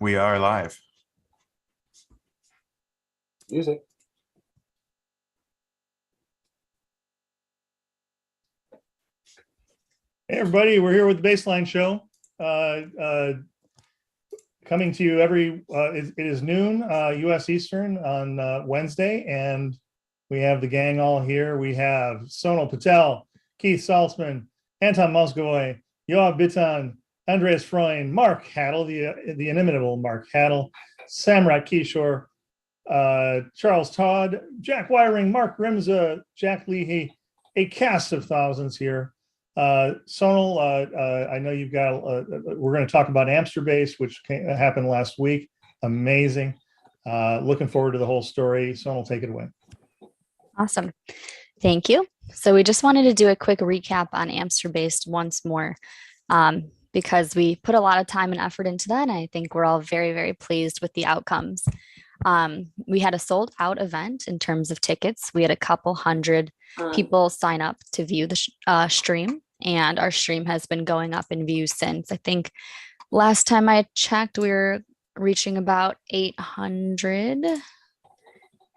We are live. Music. Hey everybody, we're here with the Baseline Show. Coming to you it is noon US Eastern on Wednesday, and we have the gang all here. We have Sonal Patel, Keith Saltzman, Anton Moscovoy, Yoav Bitton, Andreas Freund, Mark Hattel, the inimitable Mark Hattel, Samrat Kishore, Charles Todd, Jack Wiring, Mark Rimza, Jack Leahy, a cast of thousands here. Sonal, I know you've got, we're going to talk about Amsterbase, which happened last week. Amazing. Looking forward to the whole story. Sonal, take it away. Awesome. Thank you. So we just wanted to do a quick recap on Amsterbase once more, because we put a lot of time and effort into that. And I think we're all very, very pleased with the outcomes. We had a sold out event in terms of tickets. We had a couple hundred people sign up to view the stream, and our stream has been going up in views since. I think last time I checked, we were reaching about 800.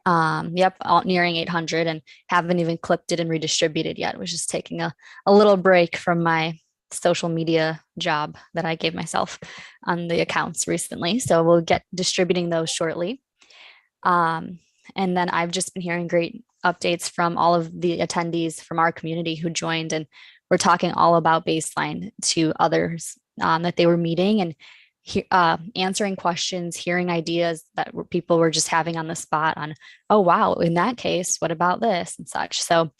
Nearing 800, and haven't even clipped it and redistributed yet. I was just taking a little break from my social media job that I gave myself on the accounts recently. So we'll get distributing those shortly. And then I've just been hearing great updates from all of the attendees from our community who joined, and we're talking all about Baseline to others that they were meeting, and answering questions, hearing ideas that people were just having on the spot on, oh, wow, in that case, what about this and such. So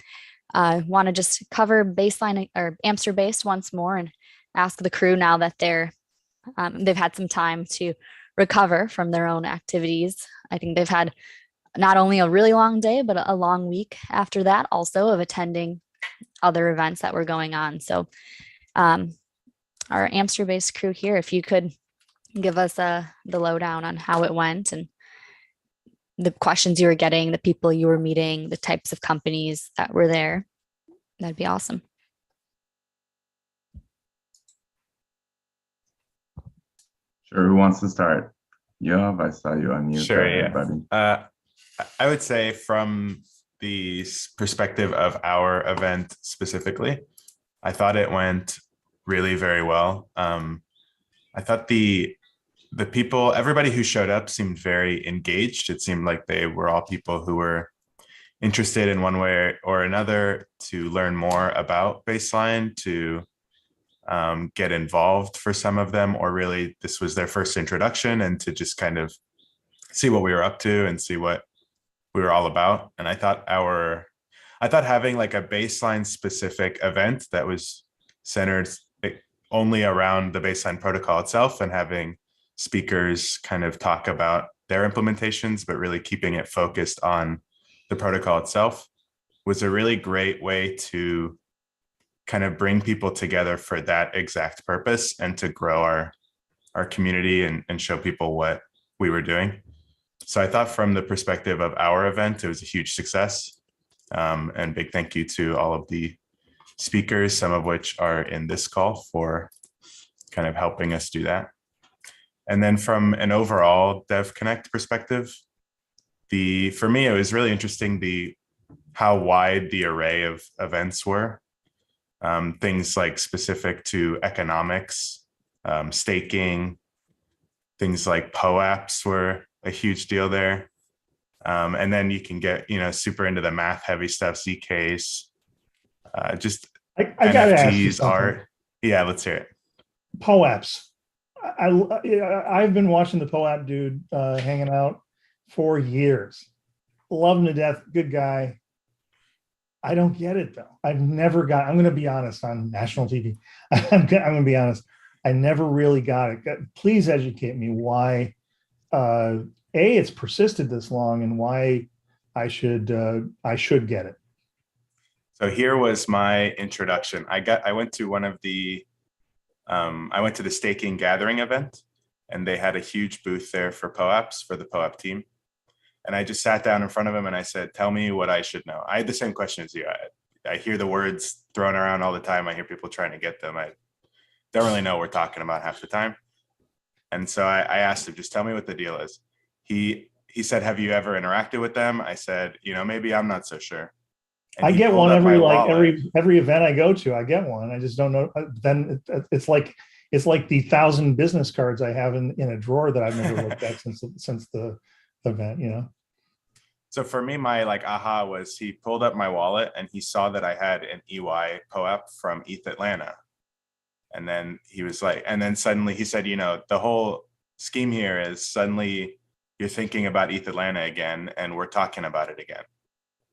I want to just cover Baseline or Amsterbase once more and ask the crew, now that they've had some time to recover from their own activities. I think they've had not only a really long day, but a long week after that also of attending other events that were going on. So our Amsterbase crew here, if you could give us the lowdown on how it went and the questions you were getting, the people you were meeting, the types of companies that were there, that'd be awesome. Sure, who wants to start? Yoav, I saw you on mute. Sure, there, yeah. Buddy. I would say from the perspective of our event specifically, I thought it went really very well. I thought the people, everybody who showed up seemed very engaged. It seemed like they were all people who were interested in one way or another to learn more about Baseline, to get involved for some of them, or really this was their first introduction, and to just kind of see what we were up to and see what we were all about. And I thought having like a Baseline specific event that was centered only around the Baseline protocol itself, and having speakers kind of talk about their implementations, but really keeping it focused on the protocol itself, was a really great way to kind of bring people together for that exact purpose, and to grow our community and show people what we were doing. So I thought from the perspective of our event, it was a huge success. And big thank you to all of the speakers, some of which are in this call, for kind of helping us do that. And then from an overall Dev Connect perspective, for me, it was really interesting how wide the array of events were. Things like specific to economics, staking, things like POAPs were a huge deal there. And then you can get, super into the math heavy stuff, ZKs, just I gotta ask you NFTs, something. art. Yeah, let's hear it. POAPs. I've been watching the POAP dude hanging out for years. Love him to death. Good guy. I don't get it though. I'm going to be honest on national TV. I'm going to be honest. I never really got it. Please educate me why it's persisted this long, and why I should get it. So here was my introduction. I went to the staking gathering event, and they had a huge booth there for POAPs, for the POAP team. And I just sat down in front of him and I said, tell me what I should know. I had the same question as you. I hear the words thrown around all the time. I hear people trying to get them. I don't really know what we're talking about half the time. And so I asked him, just tell me what the deal is. He said, have you ever interacted with them? I said, maybe I'm not so sure. And I he get pulled one up my every wallet. every event I go to. I get one. I just don't know. Then it's like the 1,000 business cards I have in a drawer that I've never looked at since the event. So for me, my like aha was he pulled up my wallet and he saw that I had an EY POAP from ETH Atlanta. And then he was like, and then suddenly he said, the whole scheme here is suddenly you're thinking about ETH Atlanta again, and we're talking about it again.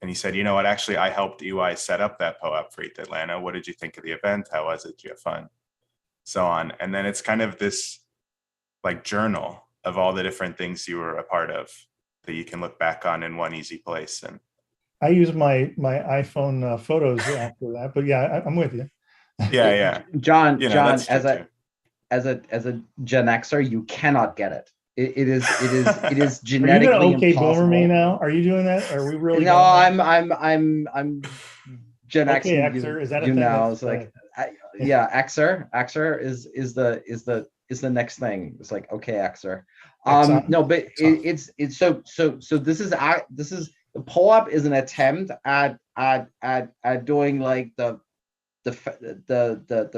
And he said, you know what, actually, I helped EY set up that POAP for ETH Atlanta. What did you think of the event? How was it? Did you have fun? So on. And then it's kind of this like journal of all the different things you were a part of that you can look back on in one easy place. And I use my iPhone photos after that, but yeah, I'm with you. yeah. John, That's true too. as a Gen Xer, you cannot get it. It is Are you genetically gonna okay impossible. boomer me now? Are you doing that? Are we really? No, going I'm Gen X. okay, Xer, is that a you thing? know, it's like Xer is the next thing. It's like, okay, Xer. No, but it's so this is the POAP is an attempt at doing like the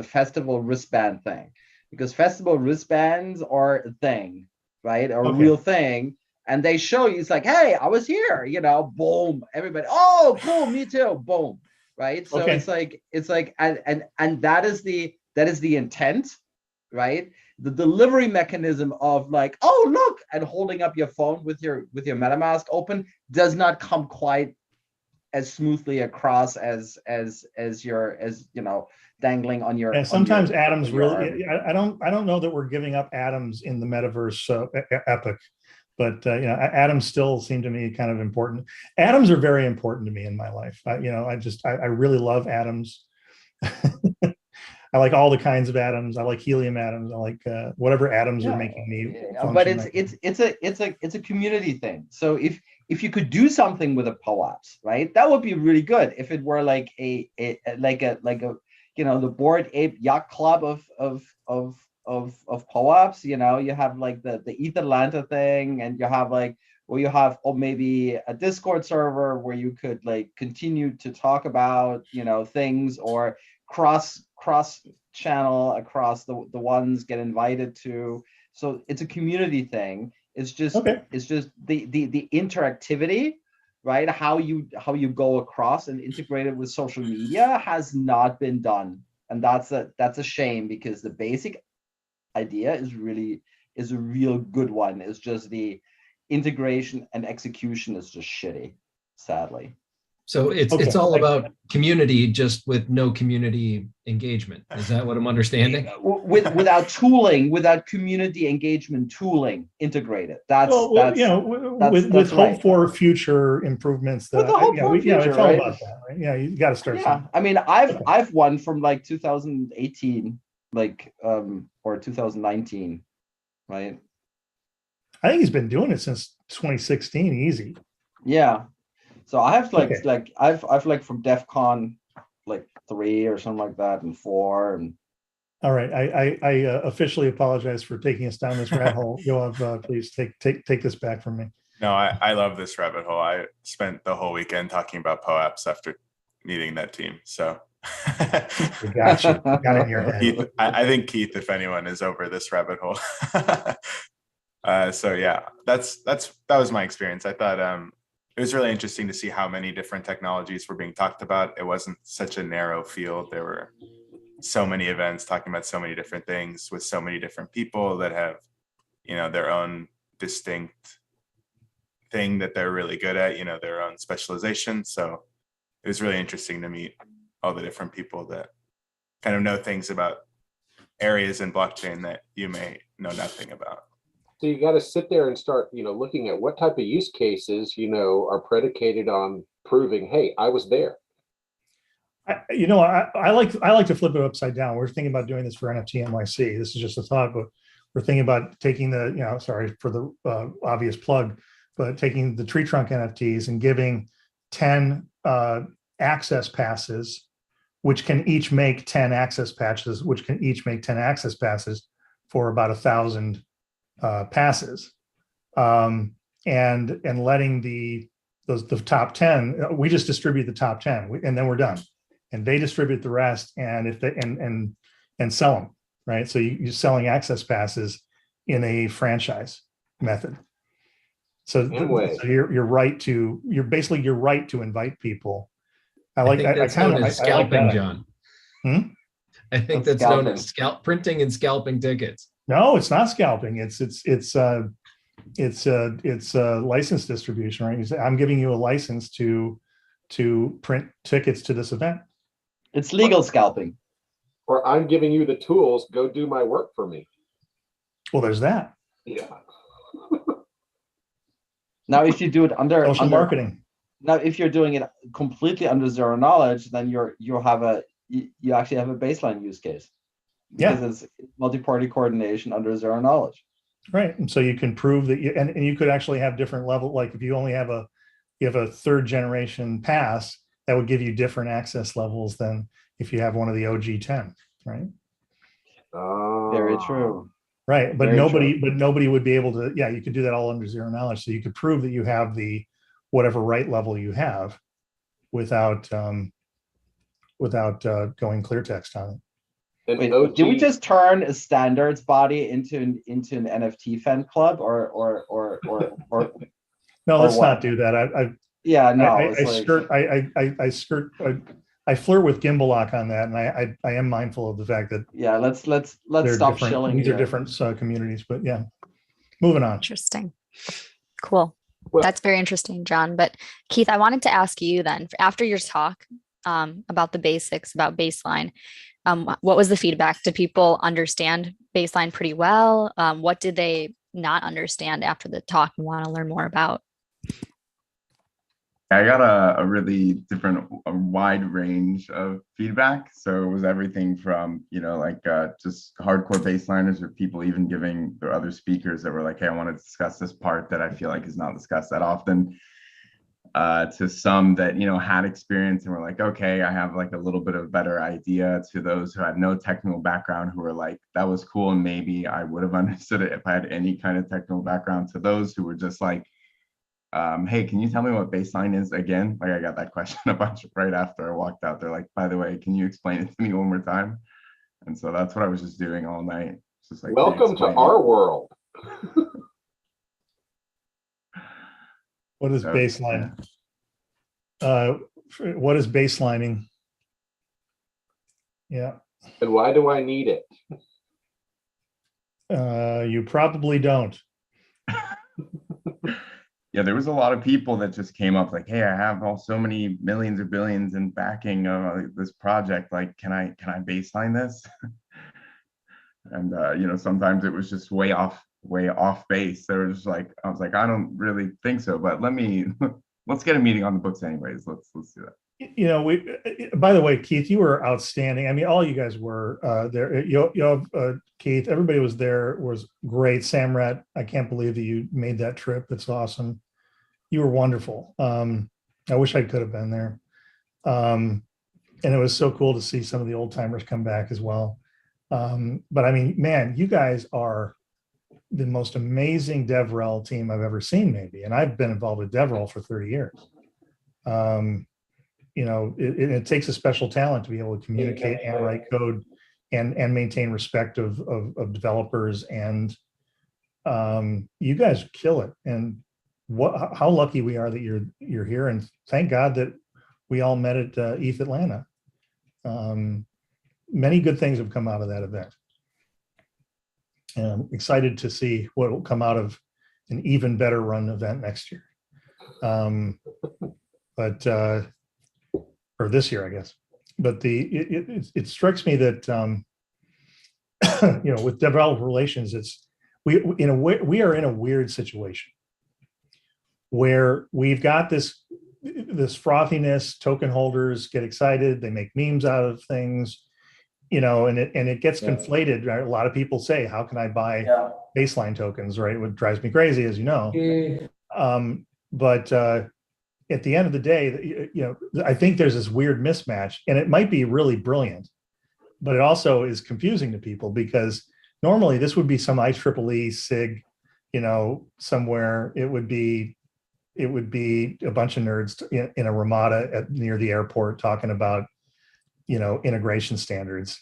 festival wristband thing, because festival wristbands are a thing, right? A real thing. And they show you, it's like, hey, I was here, boom, everybody, oh, cool, me too, boom, right? So it's like, and that is the intent, right? The delivery mechanism of like, oh, look, and holding up your phone with your MetaMask open does not come quite as smoothly across as dangling on your. Sometimes atoms really. I don't know that we're giving up atoms in the metaverse epic, but atoms still seem to me kind of important. Atoms are very important to me in my life. I really love atoms. I like all the kinds of atoms. I like helium atoms. I like whatever atoms are making me. But it's a community thing. So if you could do something with a POAPs, right, that would be really good. If it were like a the Bored Ape Yacht Club of POAPs, you have like the ETH Atlanta thing, and you have like, or you have, or maybe a Discord server where you could like continue to talk about things, or cross channel across the ones get invited to. So it's a community thing. It's just the interactivity, right? How you go across and integrate it with social media has not been done, and that's a shame, because the basic idea is a real good one. It's just the integration and execution is just shitty, sadly. So it's all about community, just with no community engagement. Is that what I'm understanding? Without tooling, without community engagement tooling integrated. That's with hope for future improvements. It's all about that, right? Yeah, you got to start. Yeah, I mean, I've won from like 2018, or 2019, right? I think he's been doing it since 2016, easy. Yeah. So I have I've from DEF CON 3 or something like that, and 4, and all right. I officially apologize for taking us down this rabbit hole. Yoav, please take this back from me. No, I love this rabbit hole. I spent the whole weekend talking about POAPs after meeting that team. So got you. Got it in your head. Keith, I think Keith, if anyone, is over this rabbit hole. So yeah, that was my experience. I thought it was really interesting to see how many different technologies were being talked about. It wasn't such a narrow field. There were so many events talking about so many different things with so many different people that have, their own distinct thing that they're really good at, their own specialization. So it was really interesting to meet all the different people that kind of know things about areas in blockchain that you may know nothing about. So you got to sit there and start, looking at what type of use cases, are predicated on proving, hey, I was there. I like to flip it upside down. We're thinking about doing this for NFT NYC. This is just a thought, but we're thinking about taking the, sorry for the obvious plug, but taking the tree trunk NFTs and giving 10 access passes, which can each make 10 access patches, which can each make 10 access passes for about $1,000 passes, and letting the top 10, we just distribute the top 10 and then we're done, and they distribute the rest, and if they and sell them, right? So you're selling access passes in a franchise method. So, Amway. so you're right to invite people. I think that's known as scalping, John. I think that's known as printing and scalping tickets. No, it's not scalping. It's license distribution, right? You say, I'm giving you a license to print tickets to this event. It's legal scalping. Or I'm giving you the tools, go do my work for me. Well, there's that. Yeah. Now, if you do it under marketing. Now, if you're doing it completely under zero knowledge, then you actually have a baseline use case. Because it's multi-party coordination under zero knowledge. Right. And so you can prove that and you could actually have different level, like if you only have a third generation pass, that would give you different access levels than if you have one of the OG 10, right? Very true. Right. But nobody would be able to, you could do that all under zero knowledge. So you could prove that you have the whatever right level you have without going clear text on it. Wait, did we just turn a standards body into an NFT fan club or no, let's not do that. I flirt with Gimbalak on that, and I am mindful of the fact that let's stop shilling. These are different communities, but moving on. Interesting. Cool. Well, that's very interesting, John. But Keith, I wanted to ask you then, after your talk about the basics, about baseline, what was the feedback? Did people understand baseline pretty well? What did they not understand after the talk and want to learn more about? I got a really a wide range of feedback. So it was everything from, just hardcore baseliners, or people even giving their other speakers that were like, hey, I want to discuss this part that I feel like is not discussed that often, to some that, had experience and were like, okay, I have like a little bit of a better idea, to those who had no technical background who were like, that was cool, and maybe I would have understood it if I had any kind of technical background, to those who were just like, hey, can you tell me what baseline is again? Like, I got that question a bunch right after I walked out. They're like, by the way, can you explain it to me one more time? And so that's what I was just doing all night. Just like, welcome to our world. What is baseline? What is baselining? Yeah. And why do I need it? You probably don't. Yeah, there was a lot of people that just came up like, hey, I have so many millions or billions in backing of this project. Like, can I baseline this? And sometimes it was just way off base. They were just like, I was like, I don't really think so, but let's get a meeting on the books anyways. Let's do that. By the way, Keith, you were outstanding. I mean, all you guys were there. Keith, everybody was there, was great. Samrat, I can't believe that you made that trip. It's awesome. You were wonderful. I wish I could have been there. And it was so cool to see some of the old timers come back as well. But I mean, man, you guys are the most amazing DevRel team I've ever seen, maybe. And I've been involved with DevRel for 30 years. It takes a special talent to be able to communicate and write code and maintain respect of developers. And you guys kill it. And how lucky we are that you're here. And thank God that we all met at ETH Atlanta. Many good things have come out of that event. And I'm excited to see what will come out of an even better run event next year. Or this year, I guess. But it strikes me that with developer relations, we are in a weird situation where we've got this frothiness. Token holders get excited, they make memes out of things, and it gets conflated. Right? A lot of people say, "How can I buy baseline tokens?" Right? What drives me crazy, as you know. But at the end of the day, I think there's this weird mismatch, and it might be really brilliant, but it also is confusing to people, because normally this would be some IEEE SIG somewhere, it would be a bunch of nerds in a Ramada near the airport talking about, integration standards.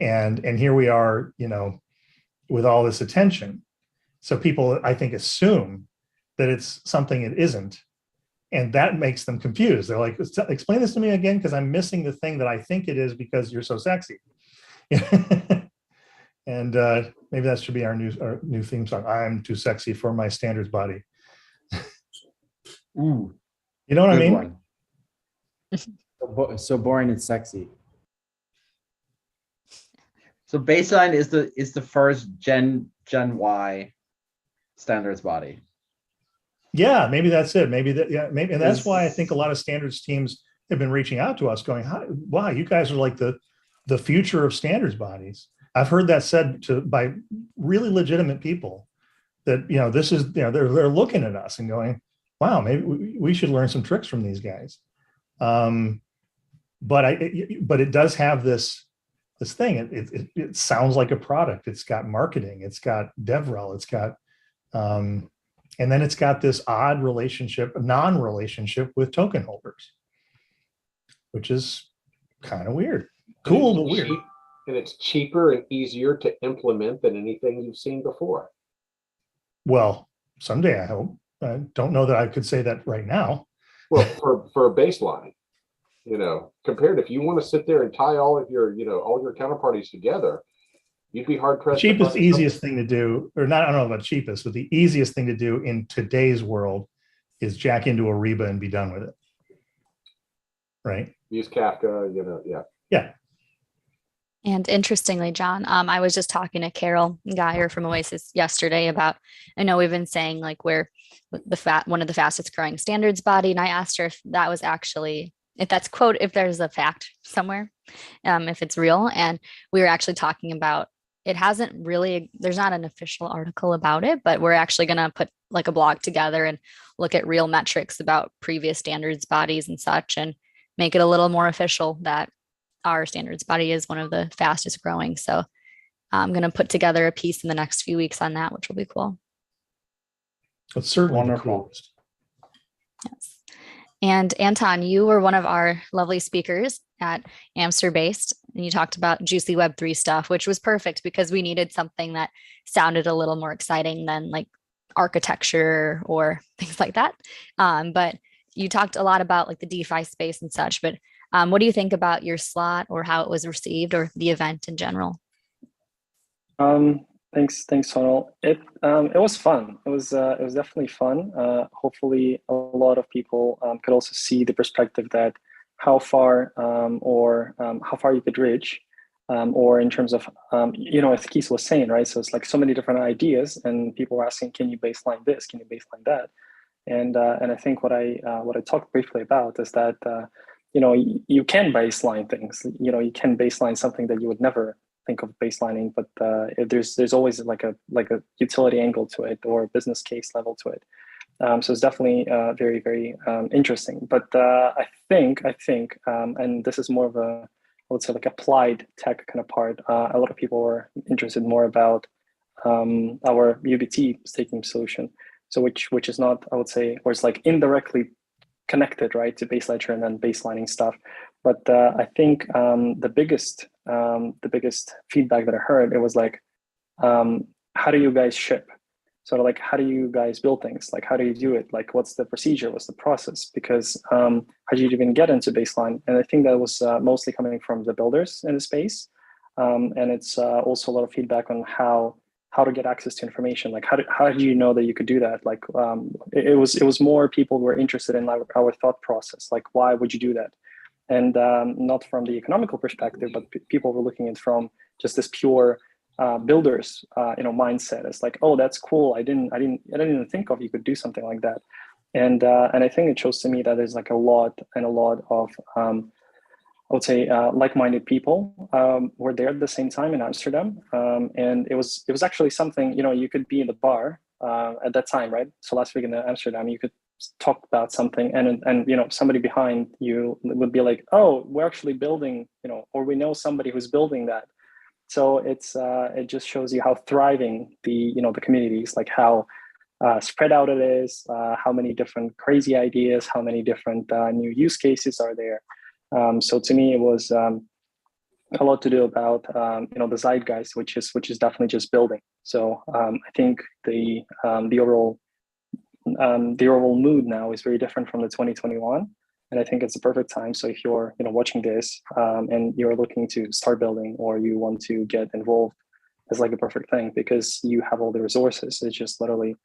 And here we are, with all this attention. So people, I think, assume that it's something it isn't. And that makes them confused. They're like, explain this to me again, because I'm missing the thing that I think it is because you're so sexy. And maybe that should be our new theme song. I'm too sexy for my standards body. Ooh, You know what I good mean? one. So boring and sexy. So baseline is the first Gen Y standards body. Yeah, maybe that's it. Maybe maybe, and that's Is- why I think a lot of standards teams have been reaching out to us, going, "Wow, you guys are like the future of standards bodies." I've heard that said by really legitimate people, that this is they're looking at us and going, "Wow, maybe we should learn some tricks from these guys." But it does have this thing. It sounds like a product. It's got marketing. It's got DevRel. It's got and then it's got this odd non-relationship with token holders, which is kind of weird. Cool, but weird. And it's cheaper and easier to implement than anything you've seen before. Well, someday I hope. I don't know that I could say that right now. Well, for a baseline, compared, if you want to sit there and tie all of your, all your counterparties together, you'd be hard pressed. The cheapest, easiest thing to do, or not, I don't know about cheapest, but the easiest thing to do in today's world is jack into Ariba and be done with it. Right? Use Kafka, yeah. Yeah. And interestingly, John, I was just talking to Carol Geyer from Oasis yesterday about, I know we've been saying like we're one of the fastest growing standards body. And I asked her if that was actually, if that's quote, if there's a fact somewhere, if it's real. And we were actually talking about, it hasn't really, there's not an official article about it, but we're actually going to put like a blog together and look at real metrics about previous standards bodies and such, and make it a little more official that our standards body is one of the fastest growing. So I'm going to put together a piece in the next few weeks on that, which will be cool. It's certainly Wonderful. the coolest. Yes. And Anton, you were one of our lovely speakers at Amster Based, and you talked about juicy Web3 stuff, which was perfect because we needed something that sounded a little more exciting than like architecture or things like that. But you talked a lot about like the DeFi space and such, but what do you think about your slot or how it was received or the event in general? Thanks, Sonal. It was fun. It was definitely fun. Hopefully, a lot of people could also see the perspective that how far how far you could reach, or in terms of as Keith was saying, right? So it's like so many different ideas, and people were asking, "Can you baseline this? Can you baseline that?" And I think what I talked briefly about is that you can baseline things. You can baseline something that you would never think of baselining, but there's always like a utility angle to it or a business case level to it. So it's definitely very, very interesting. But I think, and this is more of a, I would say, like applied tech kind of part. A lot of people were interested more about our UBT staking solution. So which is not, I would say, or it's like indirectly connected, right, to base ledger and then baselining stuff. But I think the biggest feedback that I heard, it was like, how do you guys ship? Sort of like, how do you guys build things? Like, how do you do it? Like, what's the procedure? What's the process? Because how do you even get into baseline? And I think that was mostly coming from the builders in the space. And it's also a lot of feedback on how to get access to information. Like, how do you know that you could do that? Like, it was more people who were interested in our thought process. Like, why would you do that? And not from the economical perspective, but people were looking at it from just this pure builders mindset. It's like, oh, that's cool. I didn't even think of you could do something like that. And I think it shows to me that there's like a lot of I would say like-minded people were there at the same time in Amsterdam, and it was actually something, you could be in the bar at that time, right? So last week in Amsterdam, you could talk about something, and somebody behind you would be like, oh, we're actually building, or we know somebody who's building that. So it just shows you how thriving the community is, like how spread out it is, how many different crazy ideas, how many different new use cases are there. So to me, it was a lot to do about the zeitgeist, which is definitely just building. So I think the overall mood now is very different from the 2021, and I think it's a perfect time. So if you're watching this and you're looking to start building, or you want to get involved, it's like a perfect thing, because you have all the resources. It's just literally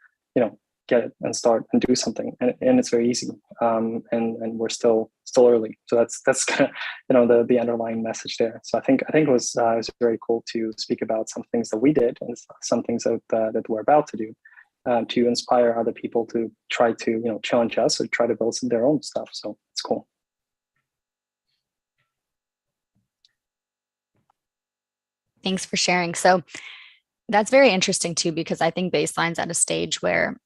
get it and start and do something, and it's very easy. And we're still early, so that's kind of the underlying message there. So I think it was very cool to speak about some things that we did and some things that we're about to do, to inspire other people to try to challenge us or try to build their own stuff. So it's cool. Thanks for sharing. So that's very interesting too, because I think Baseline's at a stage where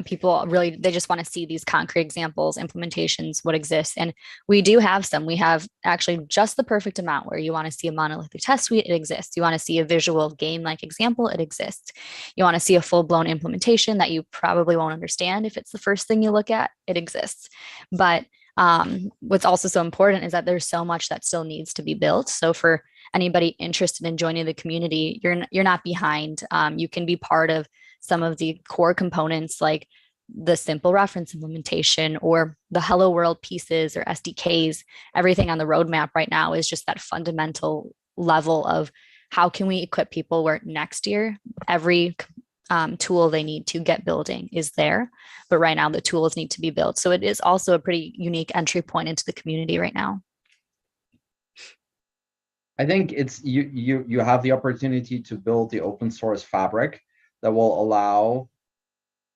people really, they just want to see these concrete examples, implementations, what exists. And we do have some. We have actually just the perfect amount where you want to see a monolithic test suite, it exists. You want to see a visual game-like example, it exists. You want to see a full-blown implementation that you probably won't understand if it's the first thing you look at, it exists. But what's also so important is that there's so much that still needs to be built. So for anybody interested in joining the community, you're not behind. You can be part of some of the core components, like the simple reference implementation or the Hello World pieces or SDKs. Everything on the roadmap right now is just that fundamental level of how can we equip people where next year every tool they need to get building is there, but right now the tools need to be built. So it is also a pretty unique entry point into the community right now. I think it's you have the opportunity to build the open source fabric that will allow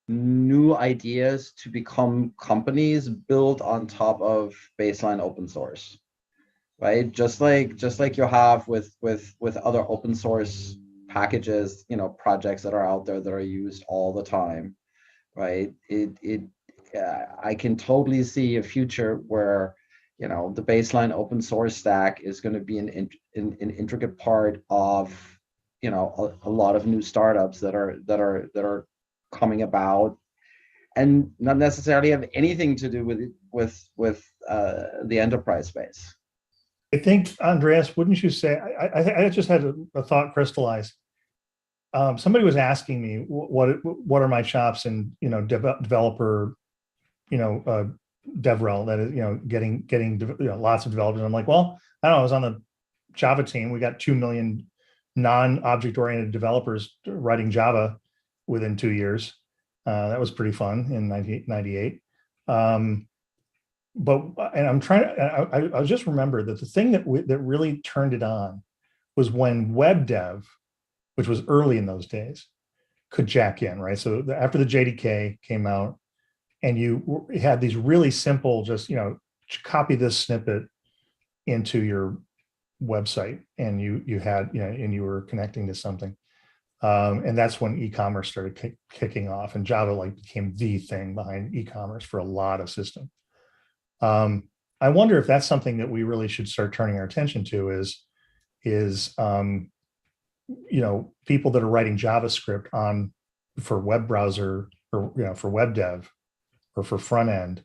new ideas to become companies built on top of baseline open source, right? Just like you have with other open source packages, projects that are out there that are used all the time, right? I can totally see a future where the baseline open source stack is going to be an intricate part of a lot of new startups that are coming about, and not necessarily have anything to do with the enterprise space. I think, Andreas, wouldn't you say? I just had a thought crystallize. Somebody was asking me what are my chops in developer, DevRel, that is getting lots of developers. I'm like, well, I don't know. I was on the Java team. We got 2 million non-object oriented developers writing Java within 2 years. That was pretty fun in 1998. I just remember that the thing that really turned it on was when web dev, which was early in those days, could jack in, right? So after the JDK came out, and you had these really simple, just copy this snippet into your website, and you had and you were connecting to something, and that's when e-commerce started kicking off, and Java became the thing behind e-commerce for a lot of systems. I wonder if that's something that we really should start turning our attention to, is people that are writing JavaScript for web browser, or for web dev, or for front end.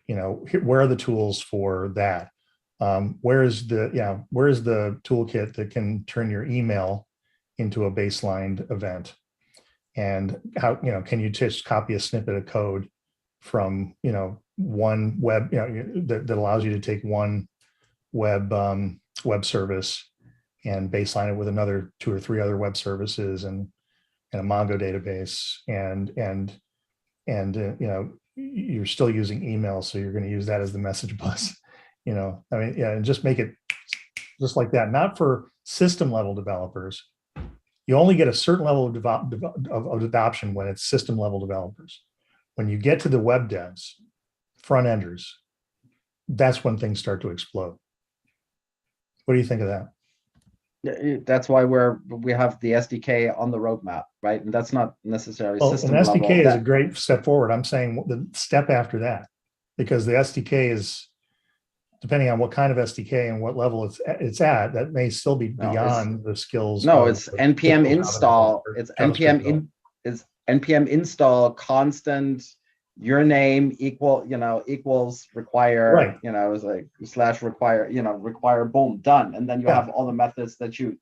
Where are the tools for that? Where is the toolkit that can turn your email into a baseline event? And how can you just copy a snippet of code from one web that allows you to take one web service and baseline it with another 2 or 3 other web services and a Mongo database, and you're still using email, so you're going to use that as the message bus. And just make it just like that. Not for system level developers. You only get a certain level of adoption when it's system level developers. When you get to the web devs, front enders, that's when things start to explode. What do you think of that? That's why we have the SDK on the roadmap, right? And that's not necessarily system an level. SDK is a great step forward. I'm saying the step after that, because the SDK is, depending on what kind of SDK and what level it's at, that may still be beyond the skills. No, it's npm install. It's npm install constant your name equals require, Right. it's like slash require, require, boom, done. And then you Yeah. have all the methods that you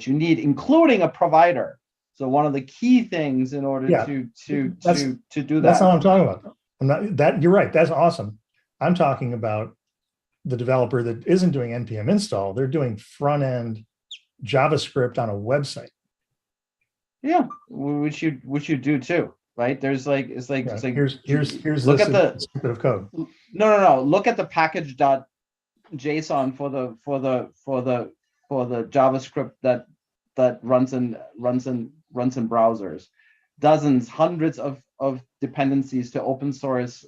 need, including a provider. So one of the key things in order Yeah. to do That's not that. what I'm talking about. I'm not that you're right. That's awesome. I'm talking about the developer that isn't doing npm install. They're doing front end JavaScript on a website. Yeah, which you do too, right? There's like it's like Yeah, it's like here's look this at the snippet of code. no. Look at the package.json for the JavaScript that runs in browsers. Dozens, hundreds of dependencies to open source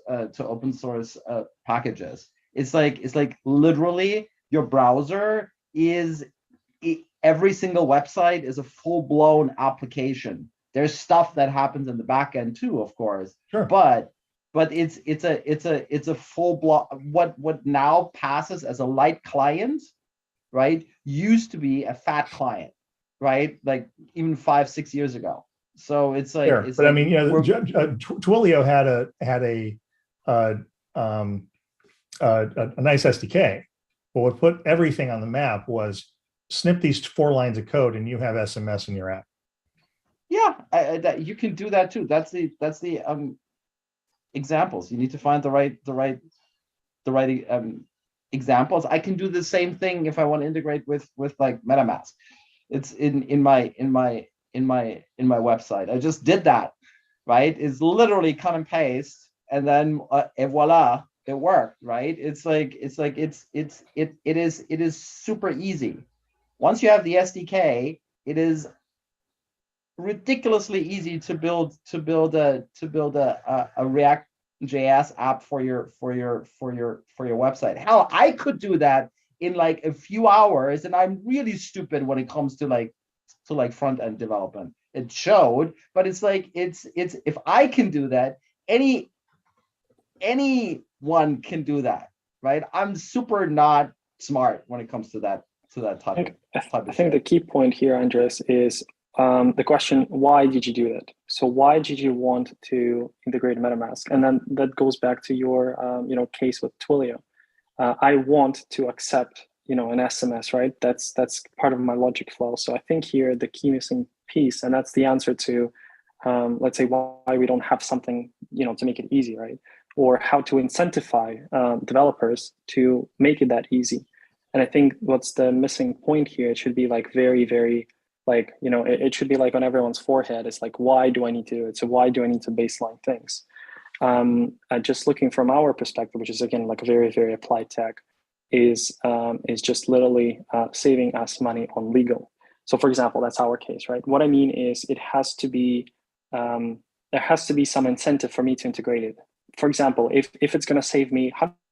packages. It's like literally your browser is every single website is a full-blown application. There's stuff that happens in the back end too, of course. Sure. But it's a full block. What now passes as a light client, right, used to be a fat client, right? Like even 5-6 years ago. So it's like, Sure. But I mean, Twilio had a nice SDK, but what put everything on the map was snip these 4 lines of code and you have SMS in your app. Yeah, you can do that too. That's the examples. You need to find the right examples. I can do the same thing if I want to integrate with like MetaMask. It's in my website. I just did that, right? It's literally cut and paste, and then et voila, it worked, right? It is super easy. Once you have the SDK, it is ridiculously easy to build a React JS app for your website. Hell, I could do that in like a few hours, and I'm really stupid when it comes to front end development. It showed, but it's if I can do that, anyone can do that, right? I'm super not smart when it comes to that type of I think the key point here, Andres, is the question, why did you do that? So why did you want to integrate MetaMask? And then that goes back to your case with Twilio. I want to accept an SMS, right? That's part of my logic flow. So I think here the key missing piece, and that's the answer to let's say why we don't have something to make it easy, right? Or how to incentivize developers to make it that easy. And I think what's the missing point here, it should be like very, very it should be like on everyone's forehead. It's like, why do I need to do it? So why do I need to baseline things? Just looking from our perspective, which is again like very, very applied tech, is just literally saving us money on legal. So for example, that's our case, right? What I mean is there has to be some incentive for me to integrate it. For example, if it's going to save me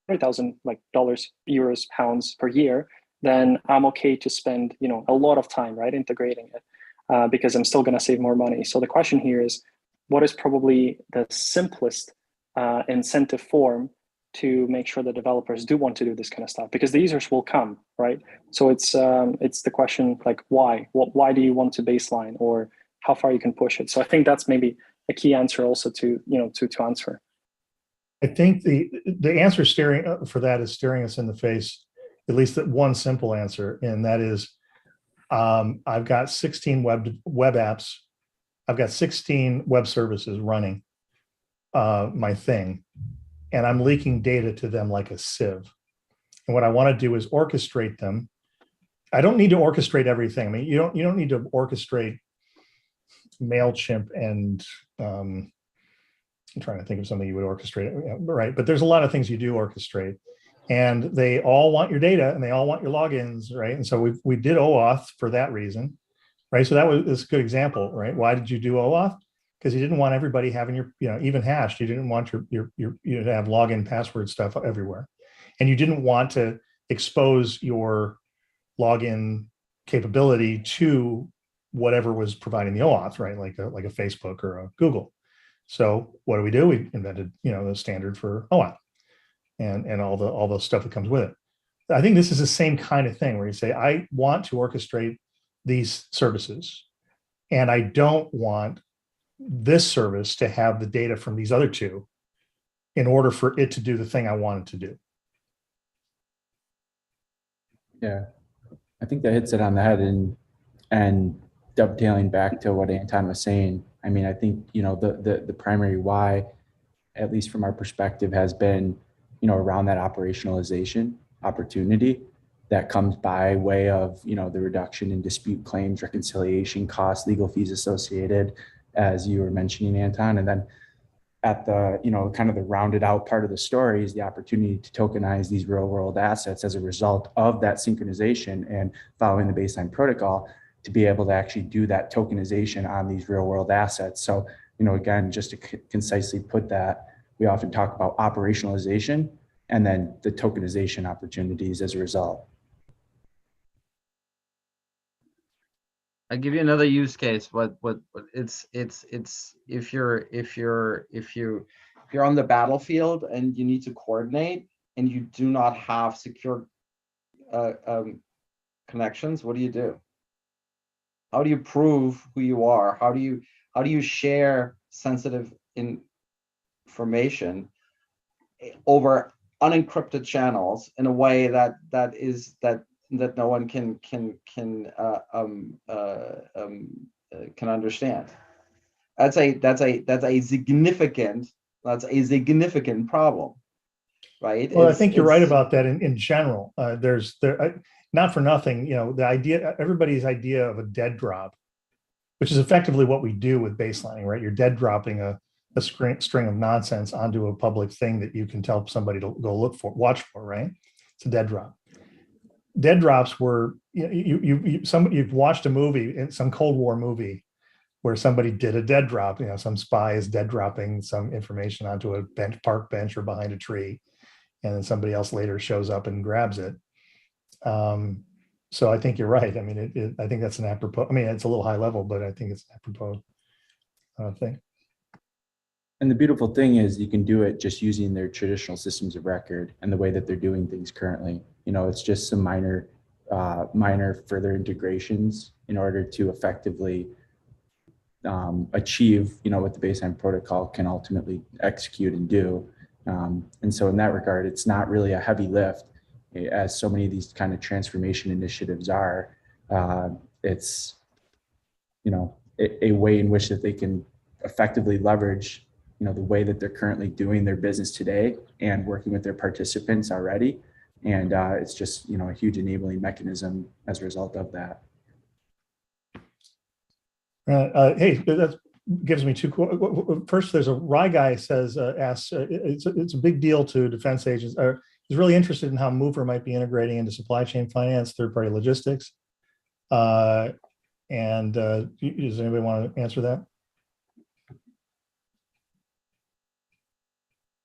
$100,000 dollars, euros, pounds per year, then I'm okay to spend a lot of time, right, integrating it because I'm still going to save more money. So the question here is, what is probably the simplest incentive form to make sure that developers do want to do this kind of stuff? Because the users will come, right? So it's the question like, why? Why do you want to baseline, or how far you can push it? So I think that's maybe a key answer also to answer. I think the answer for that is staring us in the face, at least that one simple answer, and that is I've got 16 web apps. I've got 16 web services running my thing, and I'm leaking data to them like a sieve. And what I want to do is orchestrate them. I don't need to orchestrate everything. I mean, you don't need to orchestrate MailChimp and I'm trying to think of something you would orchestrate, right? But there's a lot of things you do orchestrate, and they all want your data and they all want your logins, right? And so we did OAuth for that reason, right? So that's a good example, right? Why did you do OAuth? Because you didn't want everybody having your, even hashed. You didn't want your you to have login password stuff everywhere, and you didn't want to expose your login capability to whatever was providing the OAuth, right? Like a Facebook or a Google. So what do? We invented, the standard for OAuth and all the stuff that comes with it. I think this is the same kind of thing where you say, I want to orchestrate these services, and I don't want this service to have the data from these other two in order for it to do the thing I want it to do. Yeah, I think that hits it on the head. And dovetailing back to what Anton was saying, I mean, I think, you know, the primary why, at least from our perspective, has been, you know, around that operationalization opportunity that comes by way of, you know, the reduction in dispute claims, reconciliation costs, legal fees associated, as you were mentioning, Anton. And then at the, you know, kind of the rounded out part of the story is the opportunity to tokenize these real world assets as a result of that synchronization and following the baseline protocol to be able to actually do that tokenization on these real world assets. So, you know, again, just to concisely put that, we often talk about operationalization and then the tokenization opportunities as a result. I'll give you another use case. What it's if you're on the battlefield and you need to coordinate and you do not have secure connections, what do you do? How do you prove who you are? How do you share sensitive information over unencrypted channels in a way that no one can understand? That's a significant problem, right? Well, I think you're right about that in general. Not for nothing, you know, everybody's idea of a dead drop, which is effectively what we do with baselining, right? You're dead dropping a string of nonsense onto a public thing that you can tell somebody to go watch for, right? It's a dead drop. Dead drops were, you've watched a movie, some Cold War movie, where somebody did a dead drop. You know, some spy is dead dropping some information onto a park bench or behind a tree, and then somebody else later shows up and grabs it. So I think you're right. I mean, I think that's an apropos. I mean, it's a little high level, but I think it's an apropos thing. And the beautiful thing is you can do it just using their traditional systems of record and the way that they're doing things currently. You know, it's just some minor further integrations in order to effectively achieve, you know, what the baseline protocol can ultimately execute and do. And so in that regard, it's not really a heavy lift, as so many of these kind of transformation initiatives are. It's, you know, a way in which that they can effectively leverage, you know, the way that they're currently doing their business today and working with their participants already. And it's just, you know, a huge enabling mechanism as a result of that. Hey, that gives me two. First, there's a Rye guy asks, it's a big deal to defense agents. He's really interested in how Mover might be integrating into supply chain finance, third-party logistics. Does anybody want to answer that?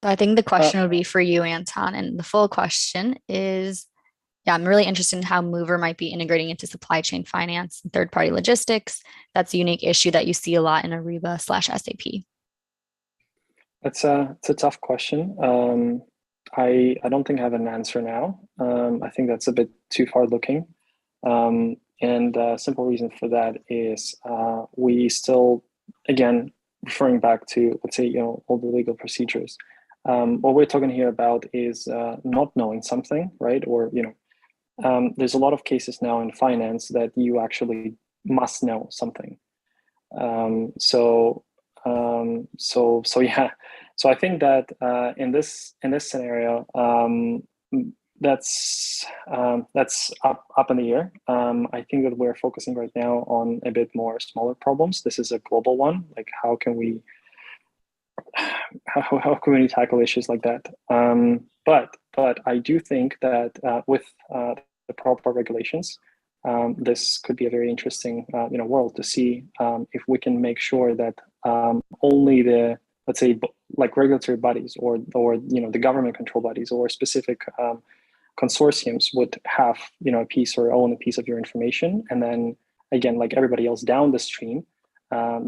I think the question would be for you, Anton, and the full question is, yeah, I'm really interested in how Mover might be integrating into supply chain finance and third-party logistics. That's a unique issue that you see a lot in Ariba/SAP. It's a tough question. I don't think I have an answer now. I think that's a bit too far looking. And the simple reason for that is we still, again, referring back to, let's say, you know, all the legal procedures. What we're talking here about is not knowing something, right? Or, you know, there's a lot of cases now in finance that you actually must know something. So yeah. So I think that in this scenario, that's up in the air. I think that we're focusing right now on a bit more smaller problems. This is a global one. Like, how can we tackle issues like that? But I do think that with the proper regulations, this could be a very interesting world to see if we can make sure that only the, let's say, like regulatory bodies or the government control bodies or specific consortiums would have a piece or own a piece of your information, and then again, like everybody else down the stream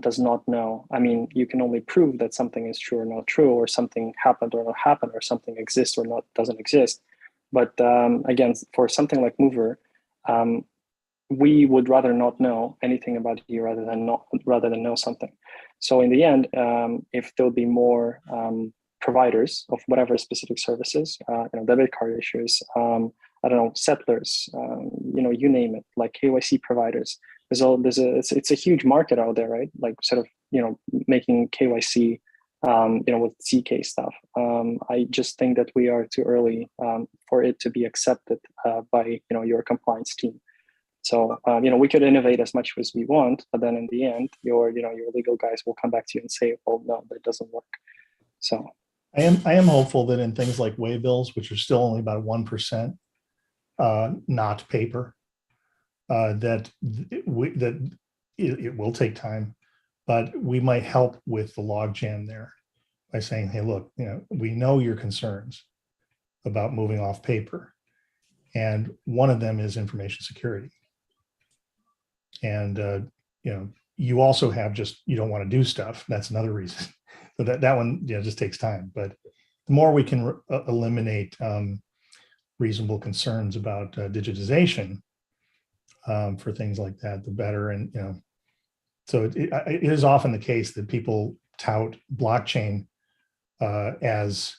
does not know. I mean, you can only prove that something is true or not true, or something happened or not happened, or something exists or not doesn't exist. But again, for something like Mover, we would rather not know anything about you rather than know something. So in the end, if there'll be more providers of whatever specific services, debit card issues, I don't know, settlers, you name it, like KYC providers. It's a huge market out there, right? Like sort of, making KYC, with CK stuff. I just think that we are too early for it to be accepted by, your compliance team. So, we could innovate as much as we want, but then in the end, your legal guys will come back to you and say, "Oh no, that doesn't work." So, I am hopeful that in things like waybills, which are still only about 1%, not paper, that it will take time, but we might help with the logjam there by saying, "Hey, look, we know your concerns about moving off paper, and one of them is information security." And you also have you don't want to do stuff. That's another reason. So that one just takes time. But the more we can eliminate reasonable concerns about digitization for things like that, the better. And so it is often the case that people tout blockchain as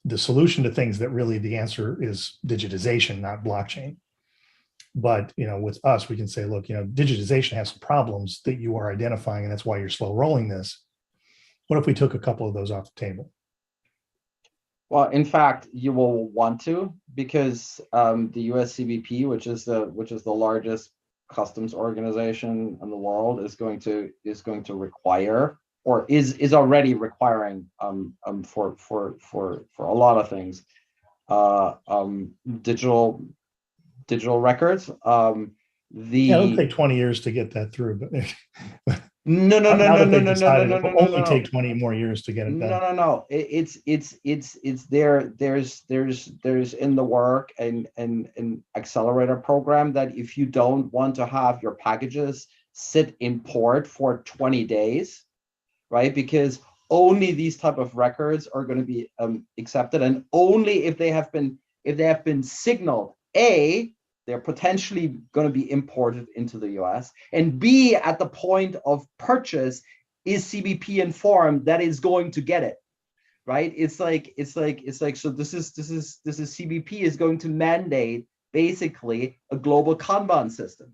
the solution to things that really the answer is digitization, not blockchain. But with us, we can say, look, digitization has some problems that you are identifying, and that's why you're slow rolling this. What if we took a couple of those off the table? Well, in fact, you will want to, because the US CBP, which is the largest customs organization in the world, is going to require, or is already requiring, for a lot of things, digital records. It'll take 20 years to get that through, but no. It'll only take 20 more years to get it done. No. It's there. There's in the work and accelerator program that if you don't want to have your packages sit in port for 20 days, right? Because only these type of records are going to be accepted, and only if they have been signaled, A, they're potentially going to be imported into the US, and B, at the point of purchase, is CBP informed that it's going to get it, right? It's like so this is CBP is going to mandate basically a global Kanban system.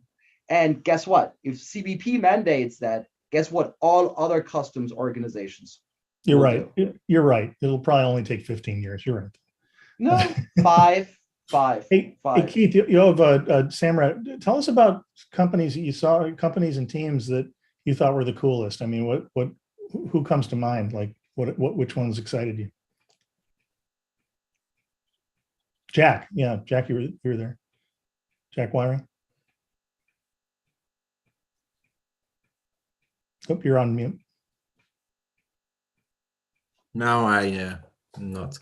And guess what? If CBP mandates that, guess what? All other customs organizations. You're right. You're right. It'll probably only take 15 years. You're right. No, five. Hey, Keith, you have Samrat. Tell us about companies that you saw, companies and teams that you thought were the coolest. I mean, who comes to mind? Like, which ones excited you? Jack, yeah, Jack, you were there. Jack Wiring. Oh, you're on mute. Now I not.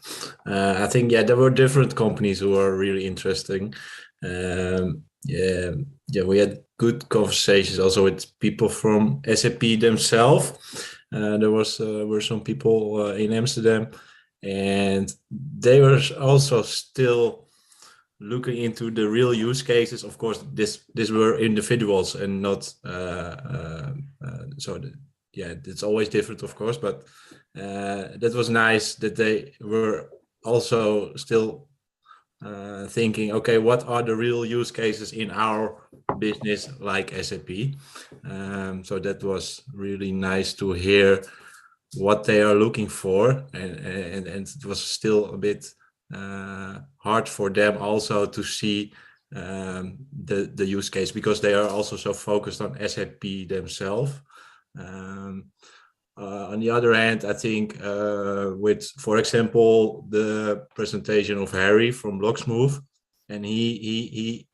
I think there were different companies who were really interesting. We had good conversations also with people from SAP themselves. There were some people in Amsterdam, and they were also still looking into the real use cases. Of course, this were individuals and not it's always different, of course, but that was nice that they were also still thinking, okay, what are the real use cases in our business like SAP? So that was really nice to hear what they are looking for, and it was still a bit hard for them also to see the use case, because they are also so focused on SAP themselves. On the other hand, I think with, for example, the presentation of Harry from Blocksmove, and he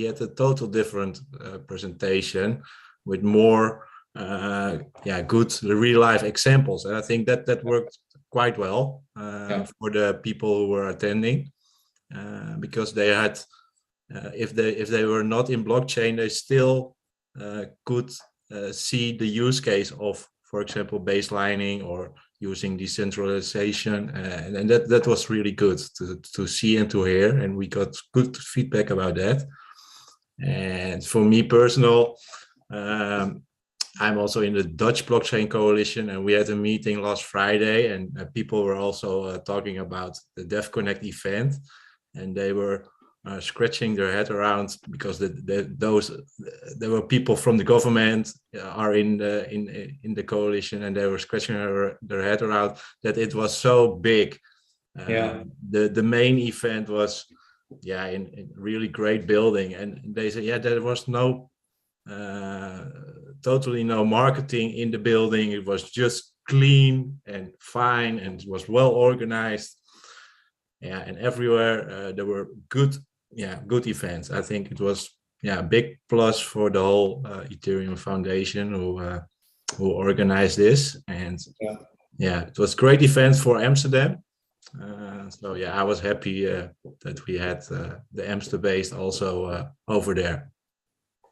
had a total different presentation with more good real life examples, and I think that worked quite well for the people who were attending, because they had if they were not in blockchain, they still could see the use case of, for example, baselining or using decentralization, and that was really good to see and to hear, and we got good feedback about that. And for me personal, I'm also in the Dutch blockchain coalition, and we had a meeting last Friday, and people were also talking about the DevConnect event, and they were scratching their head around because there were people from the government are in the coalition, and they were scratching their head around that it was so big. The main event was in really great building, and they said there was totally no marketing in the building. It was just clean and fine, and it was well organized. And everywhere there were good events. I think it was a big plus for the whole Ethereum Foundation who organized this. And it was great event for Amsterdam. So I was happy that we had the Amsterdam based also over there.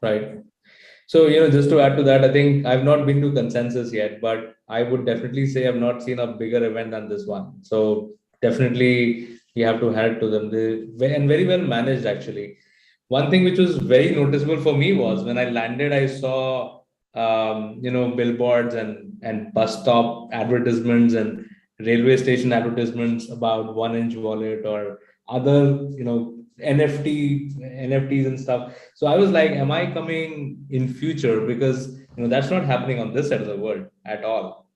Right. So, just to add to that, I think I've not been to Consensus yet, but I would definitely say I've not seen a bigger event than this one. So definitely you have to hand it to them. And very well managed, actually. One thing which was very noticeable for me was when I landed, I saw, billboards and bus stop advertisements and railway station advertisements about 1inch wallet or other, NFTs and stuff. So I was like, am I coming in future? Because that's not happening on this side of the world at all.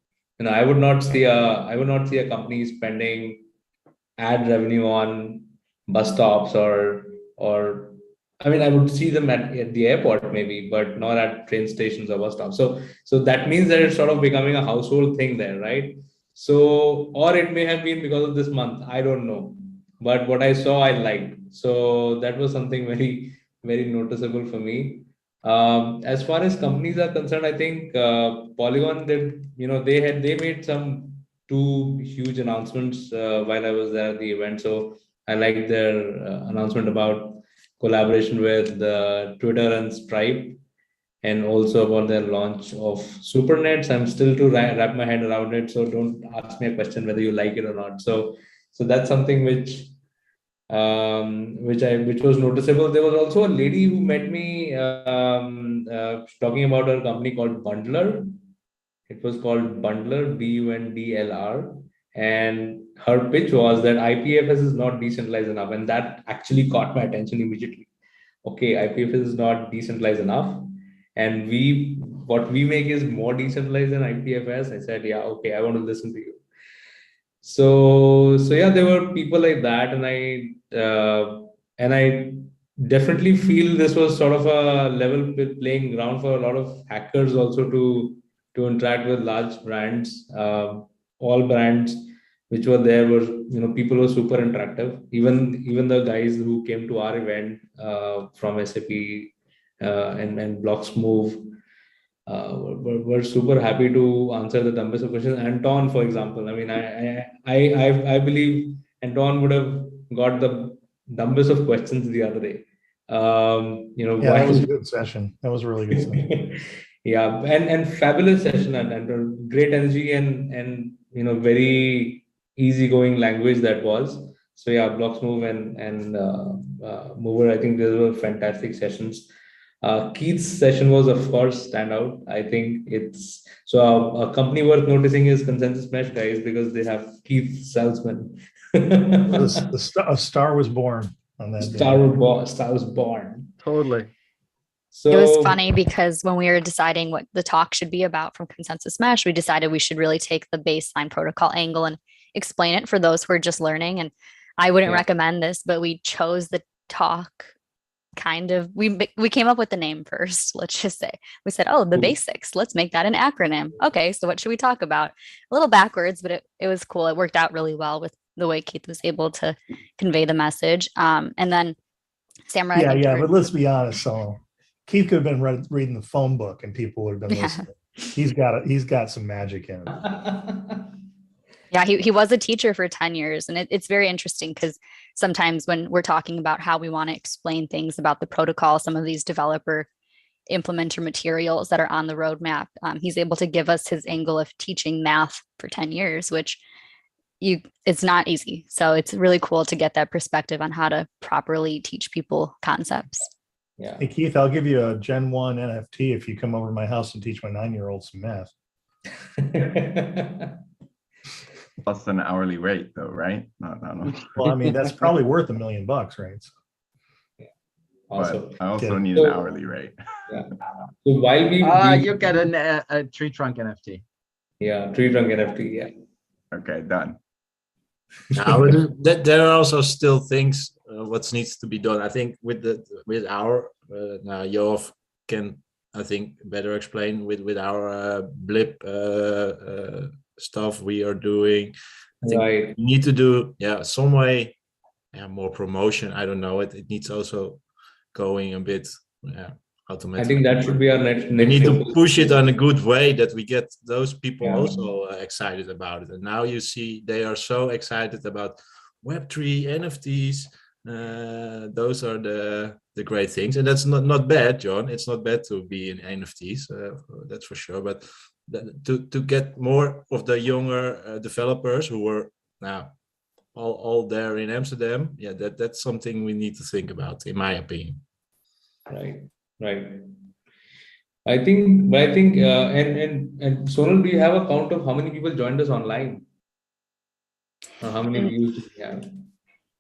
I would not see a company spending ad revenue on bus stops or I mean, I would see them at the airport maybe, but not at train stations or bus stops. So that means that it's sort of becoming a household thing there, right? So, or it may have been because of this month. I don't know. But what I saw, I liked. So that was something very, very noticeable for me. As far as companies are concerned, I think Polygon did, they made some two huge announcements while I was there at the event. So I liked their announcement about collaboration with Twitter and Stripe, and also about their launch of Supernets. I'm still to wrap my head around it, so don't ask me a question whether you like it or not. So that's something which was noticeable. There was also a lady who met me talking about her company called Bundler. It was called Bundler, Bundlr, and her pitch was that IPFS is not decentralized enough, and that actually caught my attention immediately. Okay, IPFS is not decentralized enough, and what we make is more decentralized than IPFS. I said, yeah, okay, I want to listen to you. So there were people like that, and I definitely feel this was sort of a level playing ground for a lot of hackers also to interact with large brands. All brands which were there were, people were super interactive. Even the guys who came to our event from SAP and Blocksmove were super happy to answer the dumbest of questions. Anton, for example, I mean, I believe Anton would have got the dumbest of questions the other day. That was a good session. That was a really good session. Yeah, and fabulous session and great energy and very easygoing language that was. So yeah, Blocksmove and Mover, I think those were fantastic sessions. Keith's session was, of course, standout. I think it's a company worth noticing is Consensus Mesh, guys, because they have Keith Salzman. A star was born on that day. Star was born. Totally. So it was funny because when we were deciding what the talk should be about from Consensus Mesh, we decided we should really take the baseline protocol angle and explain it for those who are just learning. And I wouldn't recommend this, but we chose the talk we came up with the name first. Let's just say we said, the basics, let's make that an acronym. Okay, so what should we talk about? A little backwards, but it was cool. It worked out really well with the way Keith was able to convey the message. And then Samurai. But let's be honest. So Keith could have been reading the phone book and people would have been listening. He's got some magic in him. Yeah, he was a teacher for 10 years. And it's very interesting because sometimes when we're talking about how we want to explain things about the protocol, some of these developer implementer materials that are on the roadmap, he's able to give us his angle of teaching math for 10 years, which it's not easy. So it's really cool to get that perspective on how to properly teach people concepts. Yeah. Hey, Keith, I'll give you a Gen 1 NFT if you come over to my house and teach my 9-year-old some math. Plus an hourly rate though, right? No. Well, I mean, that's probably worth $1 million, right? So, Awesome. But I also Good. need So- an hourly rate. Yeah. So while we You get a tree trunk NFT. yeah, tree trunk NFT, yeah. Okay, done. Now, there are also still things what needs to be done. I think with our now Yoav can I think better explain with our blip stuff we are doing. I think Right. we need to do some way more promotion. I don't know. It needs also going a bit automatically. I think that should be our next. We need to focus. push it on a good way that we get those people Yeah. also excited about it. And now you see they are so excited about Web3, NFTs. Those are the great things. And that's not bad, John. It's not bad to be in NFTs, that's for sure. But to get more of the younger developers who were now all there in Amsterdam, that's something we need to think about, in my opinion. Right. I think, and Sonal, do you have a count of how many people joined us online? Or how many views do we have?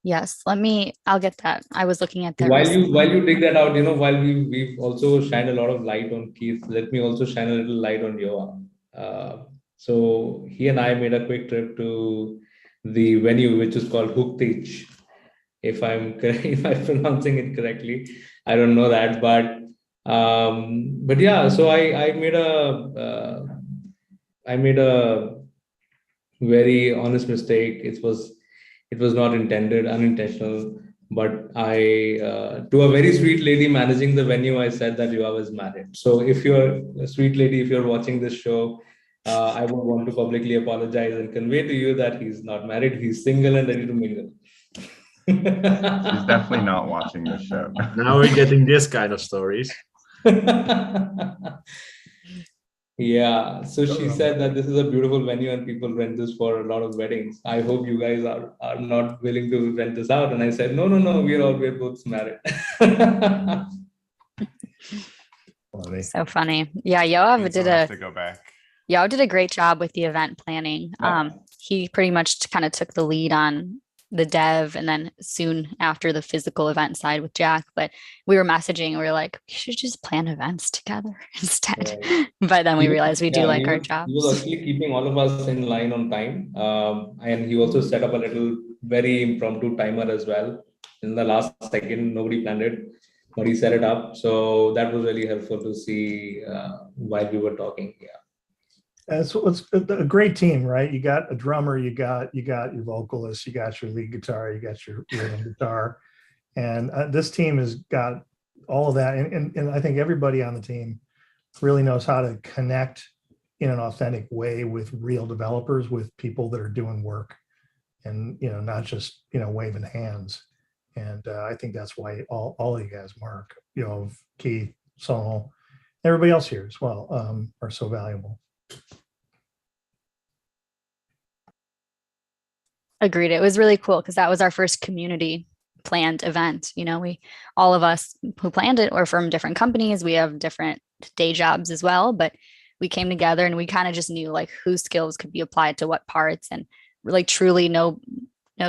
Yes, I'll get that. I was looking at that. While recently. you dig that out, while we've also shined a lot of light on Keith, let me also shine a little light on Yoa. So he and I made a quick trip to the venue, which is called Hookteach. If I'm pronouncing it correctly, I don't know that, but yeah. So I made a very honest mistake. It was not unintentional. But to a very sweet lady managing the venue, I said that Yoav was married. So if you're a sweet lady, if you're watching this show, I would want to publicly apologize and convey to you that he's not married. He's single and ready to mingle. She's definitely not watching this show. Now we're getting this kind of stories. Yeah, so she said that this is a beautiful venue and people rent this for a lot of weddings. I hope you guys are not willing to rent this out. And I said, no, we're both married. So funny. Yeah, Yoav Means did I'll have to go back. Yoav did a great job with the event planning. Yeah. He pretty much kind of took the lead on the dev and then soon after the physical event side with Jack. But we were messaging and we were like, we should just plan events together instead. Right. But then we realized we do like our jobs. He was actually keeping all of us in line on time. And he also set up a little very impromptu timer as well. In the last second, nobody planned it, but he set it up. So that was really helpful to see while we were talking. Yeah. And so it's a great team, right? You got a drummer, you got your vocalist, you got your lead guitar, you got your rhythm guitar, and this team has got all of that. And I think everybody on the team really knows how to connect in an authentic way with real developers, with people that are doing work, and not just waving hands. And I think that's why all of you guys, Mark, Keith, Sonal, everybody else here as well, are so valuable. Agreed. It was really cool because that was our first community planned event. All of us who planned it were from different companies. We have different day jobs as well, but we came together and we kind of just knew like whose skills could be applied to what parts, and like truly no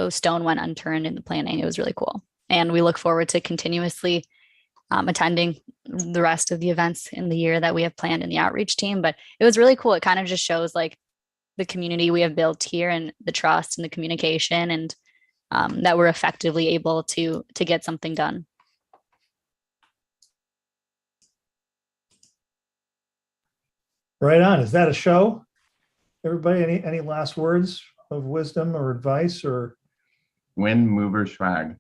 stone went unturned in the planning. It was really cool. And we look forward to continuously attending the rest of the events in the year that we have planned in the outreach team. But it was really cool. It kind of just shows like the community we have built here and the trust and the communication, and that we're effectively able to get something done. Right on. Is that a show? Everybody, any last words of wisdom or advice or? Win, mover, swag.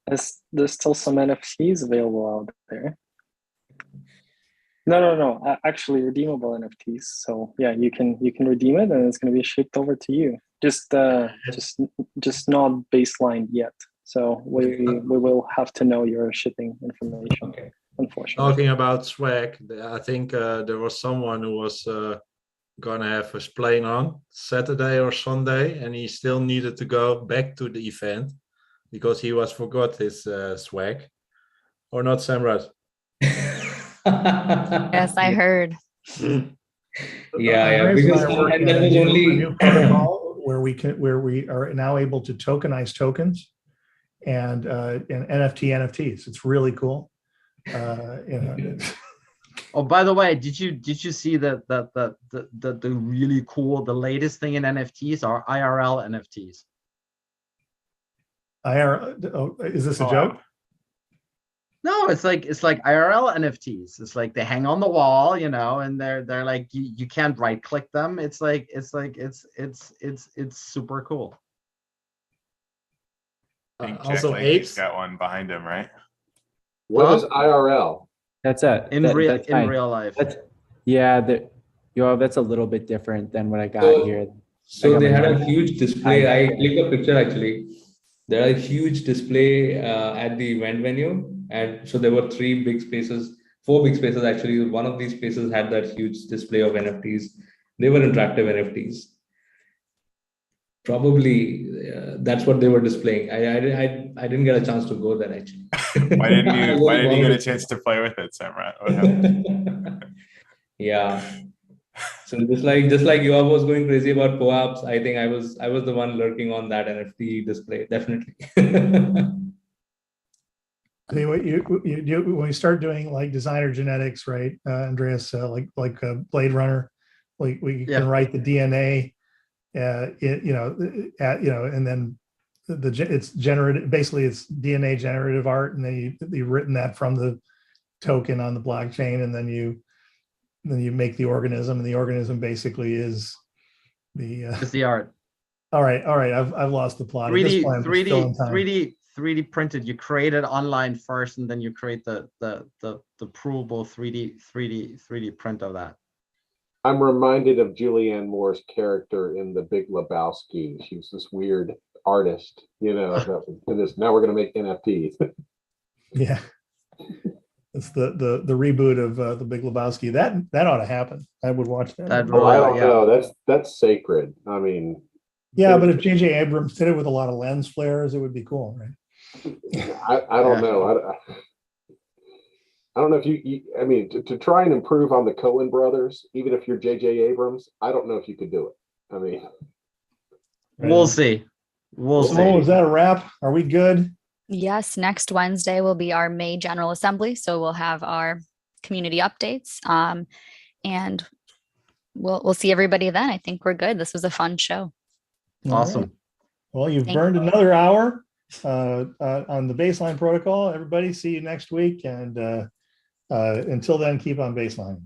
There's still some NFTs available out there. No. Actually, redeemable NFTs. So yeah, you can redeem it, and it's going to be shipped over to you. Just not baselined yet. So we will have to know your shipping information. Okay. Unfortunately. Talking about swag, I think there was someone who was gonna have his plane on Saturday or Sunday, and he still needed to go back to the event. because he was forgot his swag, or not, Samrat? Yes, I heard. Yeah, Andreas and because I are working and that on was a only new protocol where we are now able to tokenize tokens and NFTs. It's really cool. Oh, by the way, did you see the really cool, the latest thing in NFTs are IRL NFTs? Is this a Oh, joke? No, it's like IRL NFTs. It's like they hang on the wall, and they're like you can't right click them. It's super cool. Big Also Jack Linky's apes. got one behind him, right? What is IRL? That's it. In real life. Yeah, that's a little bit different than what I got So- here. So they my had a notes. huge display. I clicked a picture actually. There are a huge display at the event venue, and so there were 4 big spaces actually. One of these spaces had that huge display of NFTs. They were interactive NFTs. Probably that's what they were displaying. I didn't get a chance to go there actually. Why didn't I you just why didn't you get a wanted chance to play with it, Samrat? What happened? Yeah. So just like Yoav was going crazy about POAPs, I think I was the one lurking on that NFT display, definitely. See, what when we start doing like designer genetics, right, Andreas, like Blade Runner, like we Yeah. can write the DNA, and then it's generated. Basically, it's DNA generative art, and then you've written that from the token on the blockchain, and then you make the organism, and the organism basically is the It's the art. all right. I've lost the plot. At this point, I'm still in time. 3D printed. You create it online first, and then you create the provable 3D print of that. I'm reminded of Julianne Moore's character in The Big Lebowski. She was this weird artist, now we're going to make NFTs. Yeah. It's the reboot of The Big Lebowski. That ought to happen. I would watch that. That Oh, I Yeah. don't know. That's sacred. I mean, Yeah, but if J.J. Abrams did it with a lot of lens flares, it would be cool, right? I don't know. I don't know if I mean, to try and improve on the Coen brothers, even if you're J.J. Abrams, I don't know if you could do it. I mean, We'll see. We'll see. So, is that a wrap? Are we good? Yes, next Wednesday will be our May General Assembly. So we'll have our community updates. And we'll see everybody then. I think we're good. This was a fun show. Awesome. Right. Well, you've Thank burned another hour on the baseline protocol. Everybody, see you next week. And until then, keep on baseline.